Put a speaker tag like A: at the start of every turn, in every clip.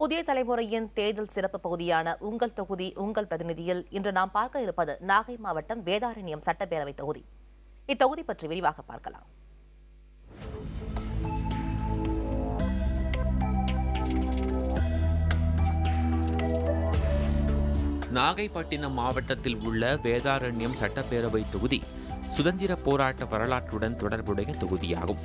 A: புதிய தலைமுறையின் தேர்தல் சிறப்பு பகுதியான உங்கள் தொகுதி உங்கள் பிரதிநிதியில் இன்று நாம் பார்க்க இருப்பது நாகை மாவட்டம் வேதாரண்யம் சட்டப்பேரவை தொகுதி. இத்தொகுதி பற்றி விரிவாக பார்க்கலாம்.
B: நாகைப்பட்டினம் மாவட்டத்தில் உள்ள வேதாரண்யம் சட்டப்பேரவை தொகுதி சுதந்திர போராட்ட வரலாற்றுடன் தொடர்புடைய தொகுதியாகும்.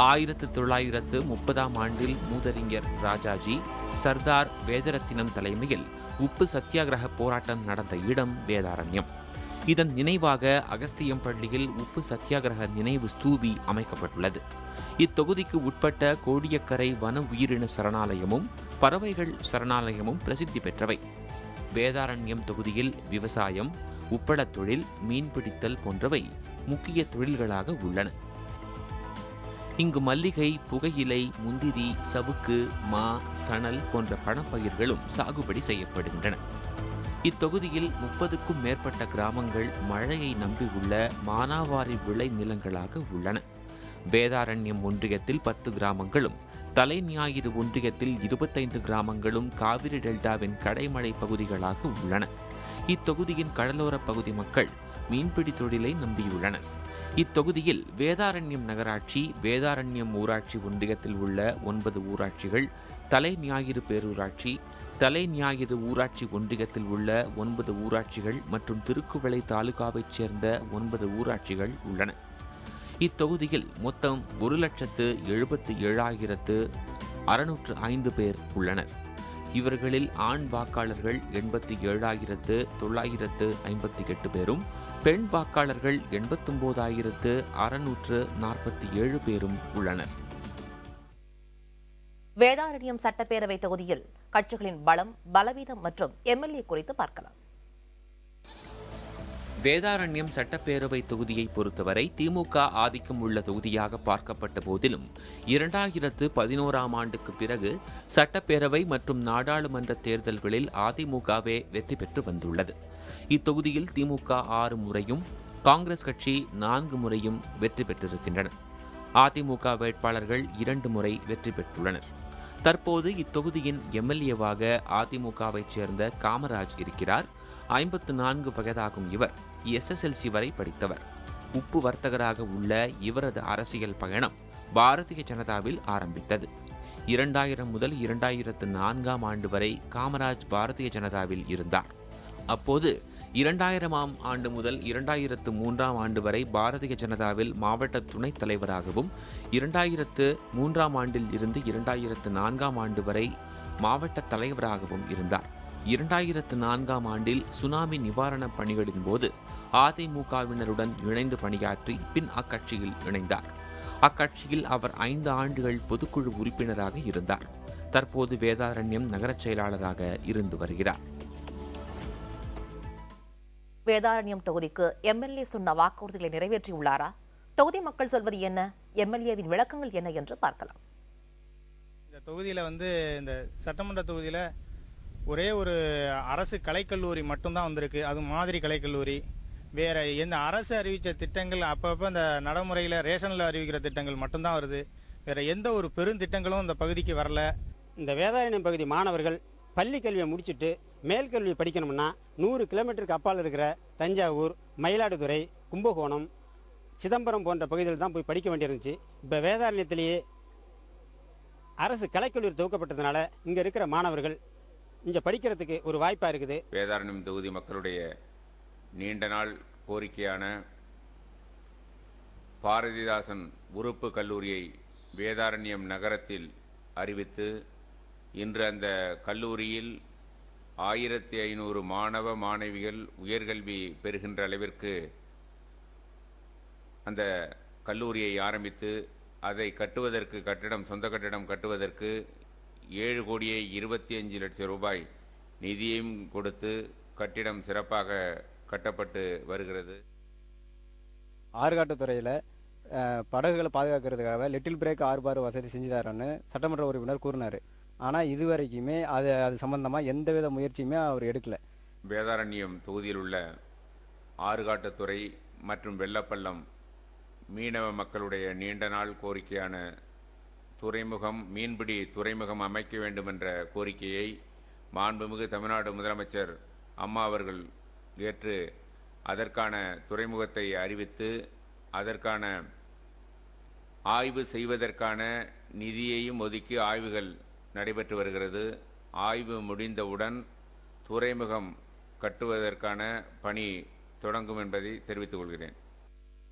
B: 1930ஆம் ஆண்டில் மூதறிஞர் ராஜாஜி சர்தார் வேதரத்தினம் தலைமையில் உப்பு சத்தியாகிரக போராட்டம் நடந்த இடம் வேதாரண்யம். இதன் நினைவாக அகஸ்தியம் பள்ளியில் உப்பு சத்தியாகிரக நினைவு ஸ்தூபி அமைக்கப்பட்டுள்ளது. இத்தொகுதிக்கு உட்பட்ட கோடியக்கரை வன உயிரின சரணாலயமும் பறவைகள் சரணாலயமும் பிரசித்தி பெற்றவை. வேதாரண்யம் தொகுதியில் விவசாயம், உப்பளத் தொழில், மீன்பிடித்தல் போன்றவை முக்கிய தொழில்களாக உள்ளன. இங்கு மல்லிகை, புகையிலை, முந்திரி, சவுக்கு, மா, சணல் போன்ற பணப்பயிர்களும் சாகுபடி செய்யப்படுகின்றன. இத்தொகுதியில் 30க்கும் மேற்பட்ட கிராமங்கள் மழையை நம்பியுள்ள மானாவாரி விளை நிலங்களாக உள்ளன. வேதாரண்யம் ஒன்றியத்தில் 10 கிராமங்களும், தலைஞாயிறு ஒன்றியத்தில் 25 கிராமங்களும் காவிரி டெல்டாவின் கடைமடை பகுதிகளாக உள்ளன. இத்தொகுதியின் கடலோர பகுதி மக்கள் மீன்பிடி தொழிலை நம்பியுள்ளனர். இத்தொகுதியில் வேதாரண்யம் நகராட்சி, வேதாரண்யம் ஊராட்சி ஒன்றியத்தில் உள்ள 9 ஊராட்சிகள், தலைஞாயிறு பேரூராட்சி, தலைஞாயிறு ஊராட்சி ஒன்றியத்தில் உள்ள 9 ஊராட்சிகள் மற்றும் திருக்குவளை தாலுகாவைச் சேர்ந்த 9 ஊராட்சிகள் உள்ளன. இத்தொகுதியில் மொத்தம் 1,77,605 பேர் உள்ளனர். இவர்களில் ஆண் வாக்காளர்கள் 87,958 பேரும், பெண் வாக்காளர்கள் 89,647 பேரும் உள்ளனர்.
A: வேதாரண்யம் சட்டப்பேரவை தொகுதியில் கட்சிகளின் பலம், பலவீனம் மற்றும் எம்எல்ஏ குறித்து பார்க்கலாம்.
B: வேதாரண்யம் சட்டப்பேரவை தொகுதியை பொறுத்தவரை திமுக ஆதிக்கம் உள்ள தொகுதியாக பார்க்கப்பட்ட போதிலும் 2011ஆம் ஆண்டுக்கு பிறகு சட்டப்பேரவை மற்றும் நாடாளுமன்ற தேர்தல்களில் அதிமுகவே வெற்றி பெற்று வந்துள்ளது. இத்தொகுதியில் திமுக 6 முறையும், காங்கிரஸ் கட்சி 4 முறையும் வெற்றி பெற்றிருக்கின்றன. அதிமுக வேட்பாளர்கள் 2 முறை வெற்றி பெற்றுள்ளனர். தற்போது இத்தொகுதியின் எம்எல்ஏவாக அதிமுகவைச் சேர்ந்த காமராஜ் இருக்கிறார். 54 வயதாகும் இவர் SSLC வரை படித்தவர். உப்பு வர்த்தகராக உள்ள இவரது அரசியல் பயணம் பாரதிய ஜனதாவில் ஆரம்பித்தது. 2000 முதல் 2004ஆம் ஆண்டு வரை காமராஜ் பாரதிய ஜனதாவில் இருந்தார். அப்போது 2000ஆம் ஆண்டு முதல் 2003ஆம் ஆண்டு வரை பாரதிய ஜனதாவில் மாவட்ட துணைத் தலைவராகவும், 2003ஆம் ஆண்டில் இருந்து 2004ஆம் ஆண்டு வரை மாவட்ட தலைவராகவும் இருந்தார். 2004ஆம் ஆண்டில் சுனாமி நிவாரணப் பணிகளின் போது அதிமுகவினருடன் இணைந்து பணியாற்றி பின் அக்கட்சியில் இணைந்தார். அக்கட்சியில் அவர் 5 ஆண்டுகள் பொதுக்குழு உறுப்பினராக இருந்தார். தற்போது வேதாரண்யம் நகரச் செயலாளராக இருந்து வருகிறார்.
A: வேதாரண்யம் தொகுதிக்கு எம்எல்ஏ சொன்ன வாக்குறுதிகளை நிறைவேற்றியுள்ளாரா? தொகுதி மக்கள் சொல்வது என்ன? எம்எல்ஏவின் விளக்கங்கள் என்ன என்று பார்க்கலாம்.
C: இந்த தொகுதியில் இந்த சட்டமன்ற தொகுதியில் ஒரே ஒரு அரசு கலைக்கல்லூரி மட்டும்தான் வந்திருக்கு. அது மாதிரி கலைக்கல்லூரி. வேற எந்த அரசு அறிவித்த திட்டங்கள் அப்பப்போ இந்த நடைமுறையில் ரேஷனில் அறிவிக்கிற திட்டங்கள் மட்டும்தான் வருது. வேற எந்த ஒரு பெருந்திட்டங்களும் இந்த பகுதிக்கு வரல.
D: இந்த வேதாரண்யம் பகுதி மாணவர்கள் பள்ளி கல்வியை முடிச்சுட்டு மேல்கல்வி படிக்கணும்னா 100 கிலோமீட்டருக்கு அப்பால் இருக்கிற தஞ்சாவூர், மயிலாடுதுறை, கும்பகோணம், சிதம்பரம் போன்ற பகுதியில் தான் போய் படிக்க வேண்டியிருந்துச்சு. இப்போ வேதாரண்யத்திலேயே அரசு கலைக்கல்லூரி துவக்கப்பட்டதுனால இங்கே இருக்கிற மாணவர்கள் இங்கே படிக்கிறதுக்கு ஒரு வாய்ப்பாக இருக்குது.
E: வேதாரண்யம் தொகுதி மக்களுடைய நீண்ட நாள் கோரிக்கையான பாரதிதாசன் உறுப்பு கல்லூரியை வேதாரண்யம் நகரத்தில் அறிவித்து இன்று அந்த கல்லூரியில் 1500 மாணவ மாணவிகள் உயர்கல்வி பெறுகின்ற அளவிற்கு அந்த கல்லூரியை ஆரம்பித்து அதை கட்டுவதற்கு சொந்த கட்டிடம் கட்டுவதற்கு 7,25,00,000 ரூபாய் நிதியையும் கொடுத்து கட்டிடம் சிறப்பாக கட்டப்பட்டு வருகிறது.
F: ஆறுகாட்டுத்துறையில் படகுகளை பாதுகாக்கிறதுக்காக லிட்டில் பிரேக் ஆர்பார் வசதி செஞ்சுதாரன்னு சட்டமன்ற உறுப்பினர் கூறினார். ஆனால் இதுவரைக்குமே அது சம்பந்தமாக எந்தவித முயற்சியுமே அவர் எடுக்கல.
E: வேதாரண்யம் தொகுதியில் உள்ள ஆறுகாட்டுத்துறை மற்றும் வெள்ளப்பள்ளம் மீனவ மக்களுடைய நீண்ட நாள் கோரிக்கையான துறைமுகம், மீன்பிடி துறைமுகம் அமைக்க வேண்டும் என்ற கோரிக்கையை மாண்புமிகு தமிழ்நாடு முதலமைச்சர் அம்மா அவர்கள் ஏற்று அதற்கான துறைமுகத்தை அறிவித்து அதற்கான ஆய்வு செய்வதற்கான நிதியையும் ஒதுக்கி ஆய்வுகள் நடைபெற்று வருகிறது. ஆய்வு முடிந்தவுடன் துறைமுகம் கட்டுவதற்கான பணி தொடங்கும் என்பதை தெரிவித்துக் கொள்கிறேன்.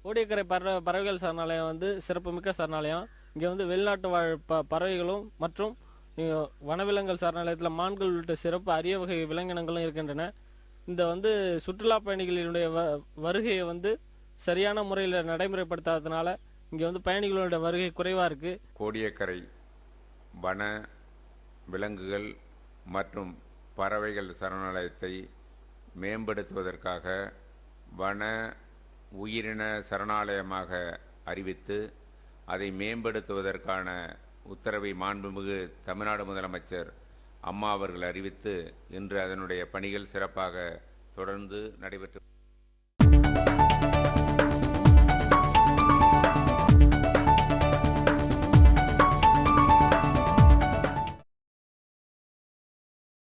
G: கோடியக்கரை பறவைகள் சரணாலயம் வந்து சிறப்புமிக்க சரணாலயம். இங்கே வந்து வெளிநாட்டு வாழ் பறவைகளும் மற்றும் வனவிலங்குகள் சரணாலயத்தில் மான்கள் உள்ளிட்ட சிறப்பு அரிய வகை விலங்கினங்களும் இருக்கின்றன. இந்த வந்து சுற்றுலா பயணிகளுடைய வருகையை வந்து சரியான முறையில் நடைமுறைப்படுத்தாததுனால இங்கே வந்து பயணிகளுடைய வருகை குறைவாக இருக்குது.
E: கோடியக்கரை வன விலங்குகள் மற்றும் பறவைகள் சரணாலயத்தை மேம்படுத்துவதற்காக வன உயிரின சரணாலயமாக அறிவித்து அதை மேம்படுத்துவதற்கான உத்தரவை மாண்புமிகு தமிழ்நாடு முதலமைச்சர் அம்மா அவர்கள் அறிவித்து இன்று அதனுடைய பணிகள் சிறப்பாக தொடர்ந்து நடைபெற்று